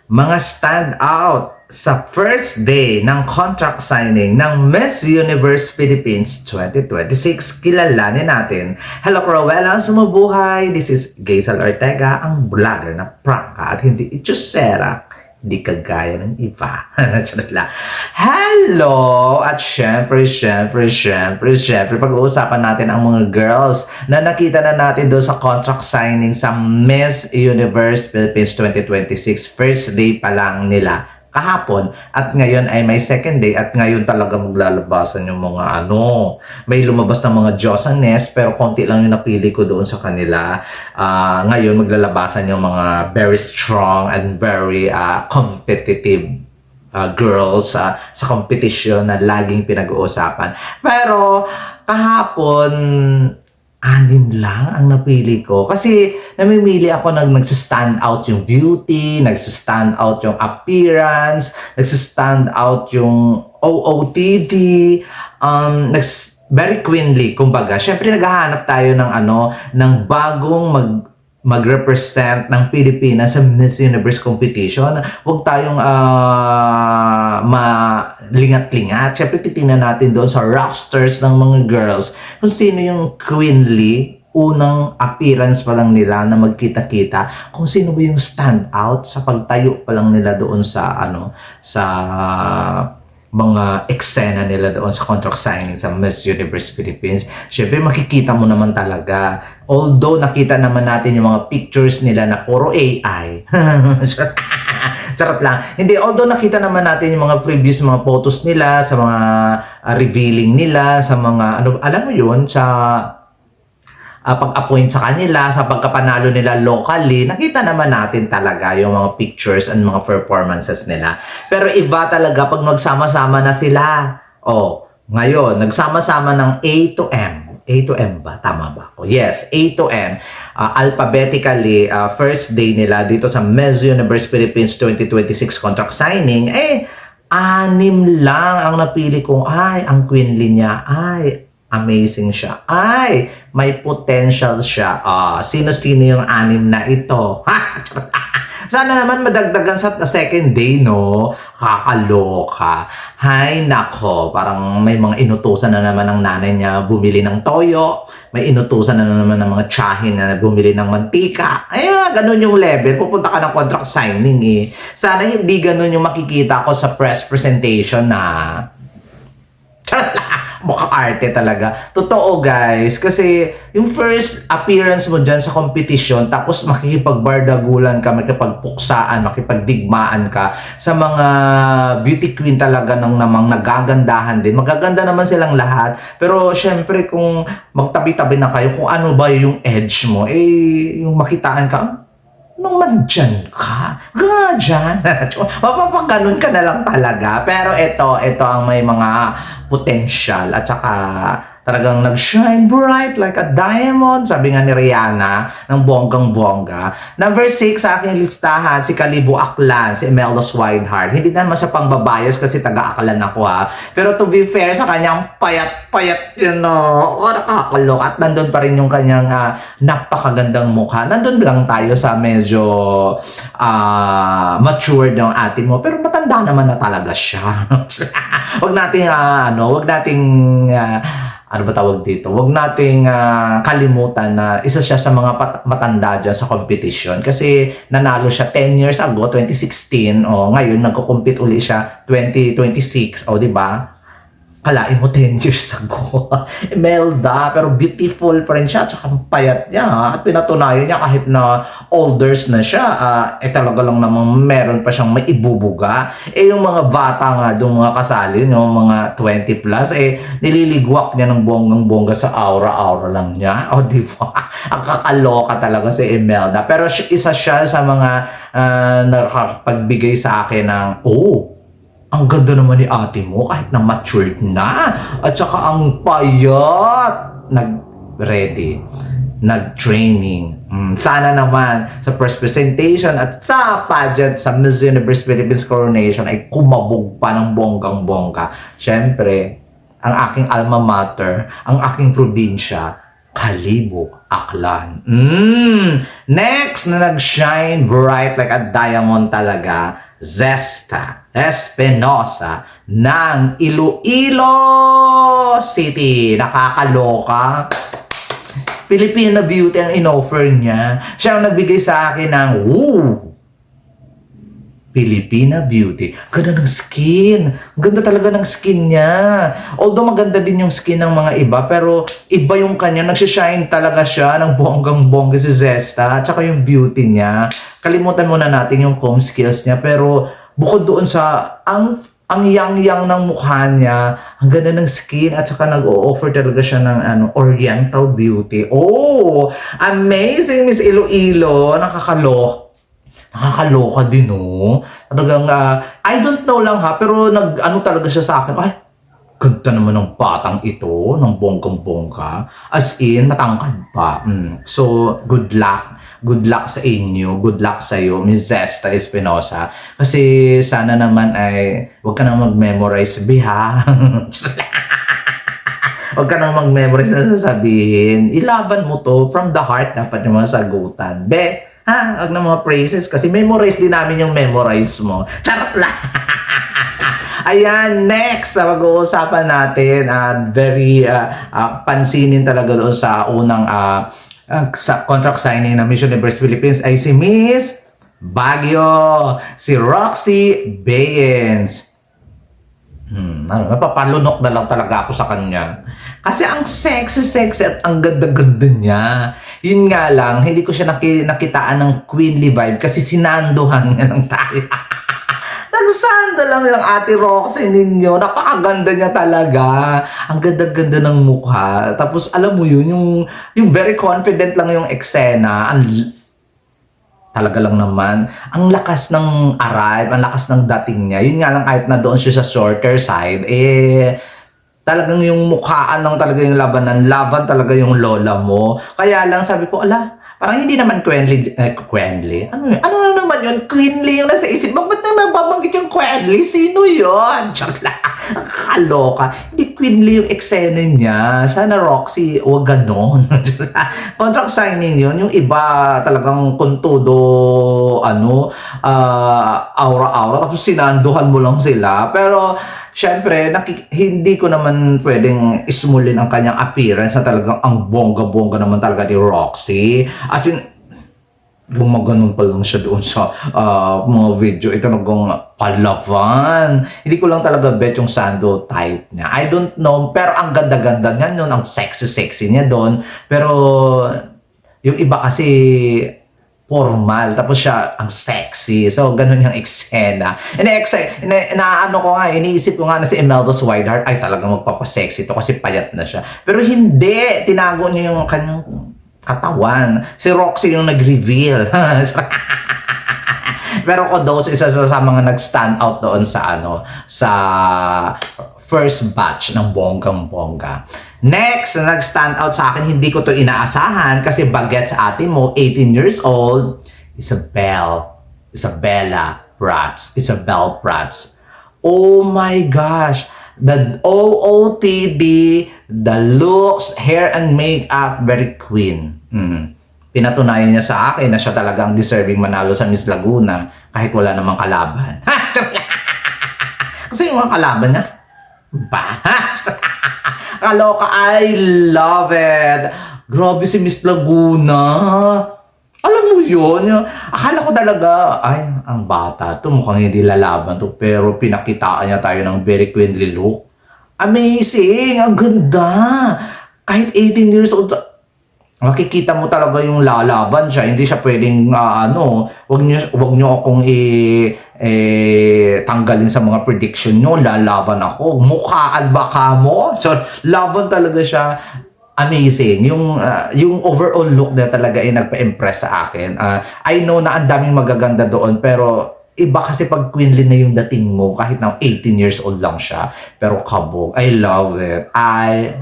mga stand out sa first day ng contract signing ng Miss Universe Philippines 2026. Kilalanin natin. Hello, Cruella, sumubuhay! This is Gaisal Ortega, ang vlogger na prangka at hindi itchusera. Hindi kagaya ng iba. Charot lang. Hello! At syempre, pag-uusapan natin ang mga girls na nakita na natin doon sa contract signing sa Miss Universe Philippines 2026. First day pa lang nila kahapon at ngayon ay may second day at ngayon talaga maglalabasan yung mga may lumabas ng mga Diyosanes pero konti lang yung napili ko doon sa kanila. Ngayon maglalabasan yung mga very strong and very competitive girls sa competition na laging pinag-uusapan. Pero kahapon 6 lang ang napili ko. Kasi namimili ako nagsistand out yung beauty, nagsistand out yung appearance, nagsistand out yung OOTD, very queenly, kumbaga. Syempre naghahanap tayo ng bagong mag-represent ng Pilipinas sa Miss Universe competition. Huwag tayong malingat-lingat. Siyempre, titingnan natin doon sa rosters ng mga girls kung sino yung queenly, unang appearance pa lang nila na magkita-kita, kung sino ba yung stand out sa pagtayo pa lang nila doon sa sa mga eksena nila doon sa contract signing sa Miss Universe Philippines. Syempre makikita mo naman talaga. Although nakita naman natin yung mga pictures nila na puro AI. Charot lang. Hindi, although nakita naman natin yung mga previous mga photos nila, sa mga revealing nila, sa mga alam mo yun, sa pag-appoint sa kanila, sa pagkapanalo nila locally, nakita naman natin talaga yung mga pictures and mga performances nila. Pero iba talaga pag magsama-sama na sila. Ngayon, nagsama-sama ng A to M. A to M ba? Tama ba ako? Yes, A to M. Alphabetically, first day nila dito sa Miss Universe Philippines 2026 contract signing, 6 lang ang napili kong, ang queenly niya, amazing siya. May potential siya. Sino-sino yung 6 na ito? Sana naman madagdagan sa second day, no? Kakaloka. Hay, nako. Parang may mga inutusan na naman ng nanay niya bumili ng toyo. May inutusan na naman ng mga tiyahin na bumili ng mantika. Ganun yung level. Pupunta ka ng contract signing, Sana hindi ganun yung makikita ko sa press presentation na mukhang arte talaga. Totoo, guys. Kasi yung first appearance mo dyan sa competition, tapos makikipagbardagulan ka, makipagpuksaan, makipagdigmaan ka sa mga beauty queen talaga ng namang nagagandahan din. Magaganda naman silang lahat. Pero syempre kung magtabi-tabi na kayo, kung ano ba yung edge mo, yung makitaan ka, nung mandyan ka, dyan. Mapapaganon ka na lang talaga. Pero ito ang may mga potential at saka talagang nag-shine bright like a diamond, sabi nga ni Rihanna, ng bonggang-bongga. Number 6 sa aking listahan, si Kalibo Aklan, si Imelda Swinehart. Hindi naman sa pangbabayas kasi taga-Aklan ako, Pero to be fair, sa kanyang payat-payat nakakalok. At nandun pa rin yung kanyang napakagandang mukha. Nandun lang tayo sa medyo matured ng ate mo. Pero matanda naman na talaga siya. Wag nating ano ba tawag dito? Huwag nating kalimutan na isa siya sa mga matanda dyan sa competition. Kasi nanalo siya 10 years ago, 2016. Ngayon, nagko-compete uli siya 2026. Di ba? Kalain mo 10 years ago. Imelda, pero beautiful pa rin siya. Tsaka payat niya. At pinatunayan niya kahit na olders na siya. Talaga lang namang meron pa siyang may ibubuga. Yung mga bata nga doon, mga kasali, mga 20 plus, nililigwak niya ng bonggang-bongga sa aura-aura lang niya. Di ba? Ang kakaloka talaga si Imelda. Pero isa siya sa mga nakapagbigay sa akin ng, ang ganda naman ni ate mo kahit na matured na. At saka ang payat. Nag-ready. Nag-training. Sana naman sa first presentation at sa pageant sa Miss Universe Philippines Coronation ay kumabog pa ng bonggang-bongga. Siyempre, ang aking alma mater, ang aking probinsya, Kalibo Aklan. Next na nag-shine bright like a diamond talaga, Zesta Espinosa ng Iloilo City. Nakakaloka. Filipina beauty ang in-offer niya. Siya ang nagbigay sa akin ng Filipina beauty. Ganda ng skin. Ganda talaga ng skin niya. Although maganda din yung skin ng mga iba, pero iba yung kanya. Nagsishine talaga siya ng bonggang-bongga si Zesta. Tsaka yung beauty niya. Kalimutan muna natin yung comb skills niya. Pero bukod doon sa ang yang-yang ng mukha niya, ang ganda ng skin, at saka nag-o-offer talaga siya ng oriental beauty. Oh, amazing, Miss Iloilo. Nakakaloka din, oh. Talagang, I don't know lang ha, pero nag-ano talaga siya sa akin. Ay, ganda naman ng batang ito, ng bonggang-bongga. As in, matangkad pa. So, good luck. Good luck sa inyo. Good luck sa iyo, Miss Zesta Espinosa. Kasi sana naman ay huwag ka nang mag-memorize, ha? Huwag ka nang mag-memorize na sasabihin. Ilaban mo to from the heart, dapat yung mga sagutan. Ha? Huwag na mga praises kasi memorize din namin yung memorize mo. Charot lang! Ayan, next, mag-uusapan natin, very pansinin talaga doon sa unang sa contract signing ng Miss Universe Philippines ay si Miss Baguio, si Roxy Bayens. Napapalunok na lang talaga ako sa kanya. Kasi ang sexy at ang ganda-ganda niya. Yun nga lang, hindi ko siya nakitaan ng queenly vibe kasi sinandohan niya ng tayo. Nagsando lang Ate Roxy ninyo. Napakaganda niya talaga. Ang ganda-ganda ng mukha. Tapos alam mo yun, yung very confident lang yung eksena. Talaga lang naman, ang lakas ng arrive, ang lakas ng dating niya. Yun nga lang, kahit na doon siya sa shorter side, talagang yung mukhaan lang talaga yung labanan. Laban talaga yung lola mo. Kaya lang sabi ko, parang hindi naman queenly. Ano na naman yun? Queenly yung nasa isip. Ba't na nababanggit yung queenly? Sino yun? Kaloka. Hindi queenly yung eksena niya. Sana Roxy, huwag ganon. Contract signing yun. Yung iba talagang kuntudo, aura-aura. Tapos sinanduhan mo lang sila. Pero siyempre, hindi ko naman pwedeng ismulin ang kanyang appearance na talagang ang bongga-bongga naman talaga ni Roxy. As in, gumaganon pa lang siya doon sa mga video. Ito nagong palavan. Hindi ko lang talaga bet yung sando type niya. I don't know, pero ang ganda-ganda niya yun, ang sexy-sexy niya doon. Pero yung iba kasi formal, tapos siya ang sexy. So, ganun yung eksena. Iniisip ko nga na si Imelda's Whiteheart, ay talagang magpapasexy to kasi payat na siya. Pero hindi, tinago niya yung kanyang katawan. Si Roxy yung nag-reveal. Pero Kodos, isa sa mga nag-stand out doon sa sa first batch ng bonggang-bongga. Next, na nag-stand out sa akin, hindi ko to inaasahan kasi bagets ate mo, 18 years old, Isabella Prats. Oh my gosh! The OOTD, the looks, hair and makeup, very queen. Pinatunayan niya sa akin na siya talagang deserving manalo sa Miss Laguna kahit wala namang kalaban. Kasi yung mga kalaban niya, kaloka, I love it. Grabe si Miss Laguna. Alam mo yun, akala ko talaga, ay, ang bata to, mukhang hindi lalaban to, pero pinakitaan niya tayo ng very queenly look. Amazing! Ang ganda! Kahit 18 years old, makikita mo talaga yung lalaban siya. Hindi siya pwedeng, wag niyo akong tanggalin sa mga prediction nyo. Lalaban ako. Mukhaan baka mo? So, laban talaga siya. Amazing. Yung overall look na talaga ay nagpa-impress sa akin. I know na ang daming magaganda doon, pero iba kasi pag queenly na yung dating mo, kahit na 18 years old lang siya. Pero kabog. I love it. I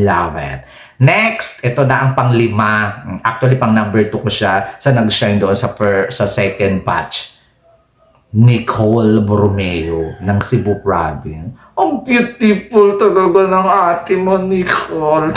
love it. Next, ito na ang pang-5. Actually, pang number 2 ko siya sa nag-shine doon sa second batch. Nicole Borromeo ng Cebu Province. Ang beautiful talaga ng ate mo, Nicole.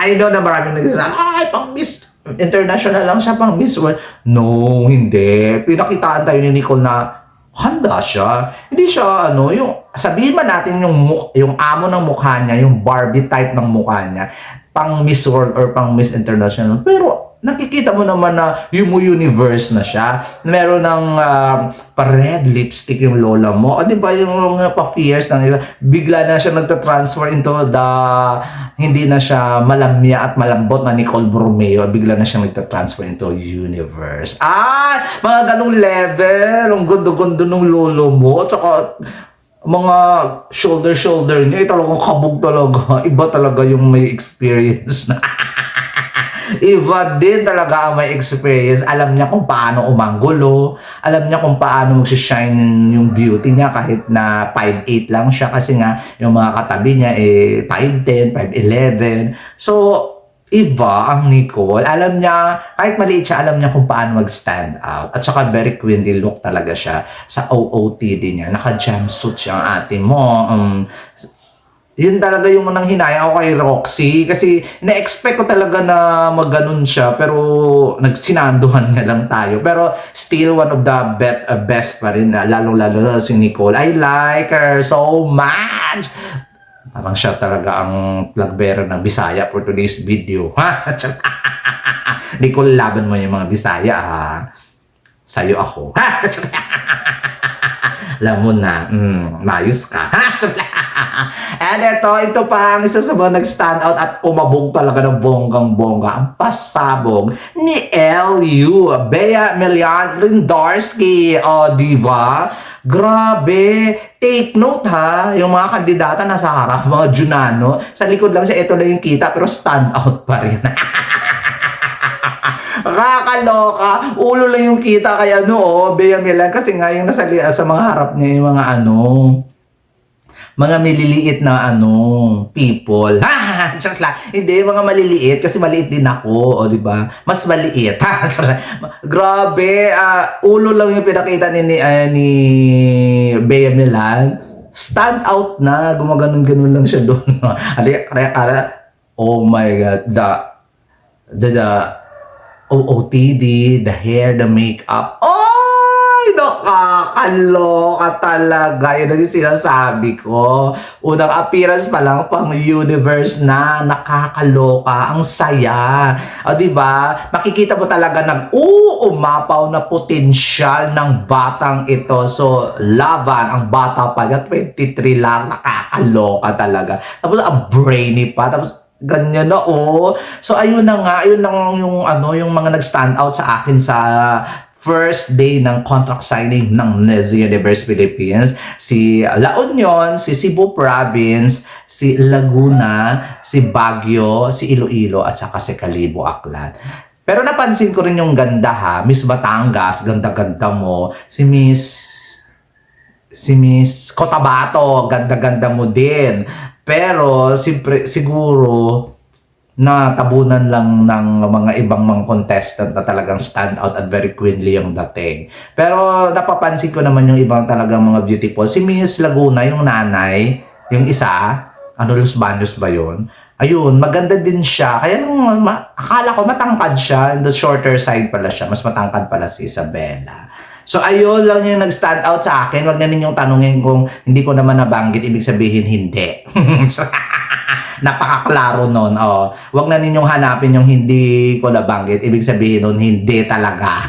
I know na maraming nagsasabi, ay, pang Miss International lang siya, pang Miss World. No, hindi. Pinakitaan tayo ni Nicole na handa siya. Hindi siya, yung, sabihin man natin yung amo ng mukha niya, yung Barbie type ng mukha niya, pang Miss World or pang Miss International. Pero, nakikita mo naman na yung universe na siya. Meron ng pa-red lipstick yung lola mo. O, di ba yung pa-fierce ng isa, bigla na siya nagta-transfer into the, hindi na siya malamya at malambot na Nicole Borromeo. Bigla na siya nagta-transfer into universe. Mga ganong level. Ang gondo-gondo ng lolo mo. At saka, mga shoulder niya, talagang kabog talaga. Iba talaga yung may experience na. Iba din talaga ang may experience. Alam niya kung paano umanggulo. Alam niya kung paano mag-shine yung beauty niya kahit na 5'8 lang siya. Kasi nga, yung mga katabi niya 5'10, 5'11. So, iba ang Nicole. Alam niya, kahit maliit siya, alam niya kung paano mag-stand out. At saka very queenly look talaga siya sa OOTD niya. Naka-jumpsuit siya ang ate mo. Yun talaga yung unang hinayang ako kay Roxy. Kasi na-expect ko talaga na mag-ganun siya. Pero nagsinanduhan nga lang tayo. Pero still one of the best pa rin. Lalong-lalo si Nicole. I like her so much. Parang siya talaga ang plug bearer ng Bisaya for today's video. Nicole, laban mo yung mga Bisaya, ha? Sa'yo ako. Alam mo na, mayos ka. And ito pa ang isa sa mga nag-stand out at umabog talaga ng bonggang-bongga. Ang pasabog ni LU, Bea Milian Lindarski. O, diba? Grabe. Take note, ha. Yung mga kandidata nasa harap, mga Junano. Sa likod lang siya, ito lang yung kita, pero stand out pa rin. Kakaloka. Ulo lang yung kita kaya Bea Milian. Kasi nga yung nasa sa mga harap niya, yung mga mga maliliit na people. Hindi, mga maliliit kasi maliit din ako, di ba? Mas maliit. Grabe, ulo lang yung pinakita ni Bea Milian. Stand out na, gumaganon-ganon lang siya doon. Oh my God, the OOTD, the hair, the makeup. Ay, nakakaloka talaga. Yun ang sinasabi ko. Unang appearance pa lang, pang universe na, nakakaloka. Ang saya. O, diba? Makikita mo talaga umapaw na potensyal ng batang ito. So, laban, ang bata pa niya, 23 lang, nakakaloka talaga. Tapos, ang brainy pa. Tapos, ganyan na So ayun na nga, ayun lang yung mga nag-stand out sa akin sa first day ng contract signing ng Miss Universe Philippines. Si La Union, si Cebu Province, si Laguna, si Baguio, si Iloilo at saka si Kalibo Aklan. Pero napansin ko rin yung ganda, ha. Miss Batangas, ganda-ganda mo. Si Miss Cotabato, ganda-ganda mo din. Pero siguro natabunan lang ng mga ibang mga contestant na talagang stand out at very queenly yung dating. Pero napapansin ko naman yung ibang talagang mga beautiful. Si Miss Laguna, yung nanay, yung isa, Los Baños ba yun? Ayun, maganda din siya. Kaya akala ko matangkad siya. In the shorter side pala siya. Mas matangkad pala si Isabela. So, ayun lang yung nag-stand out sa akin. Huwag na ninyong tanungin kung hindi ko naman nabanggit. Ibig sabihin, hindi. Napakaklaro nun. Huwag na ninyong hanapin yung hindi ko nabanggit. Ibig sabihin nun, hindi talaga.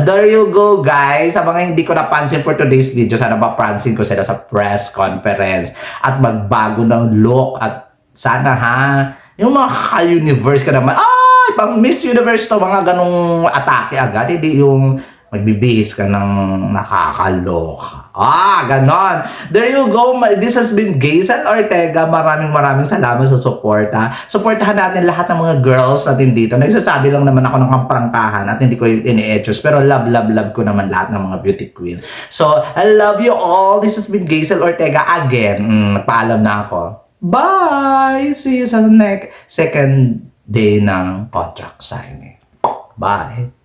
There you go, guys. Sa mga hindi ko napansin for today's video, sana mapansin ko sila sa press conference at magbago ng look. At sana, yung mga ka-universe ka naman, pang Miss Universe to, mga ganong atake agad, hindi yung magbibihis ka ng nakakaloka. Ganon. There you go. This has been Gazel Ortega. Maraming salamat sa suporta. Suportahan natin lahat ng mga girls natin dito. Nagsasabi lang naman ako ng kaprangkahan at hindi ko ini-edges. Pero love ko naman lahat ng mga beauty queen. So, I love you all. This has been Gazel Ortega again. Paalam na ako. Bye! See you sa next second day ng contract signing. Bye!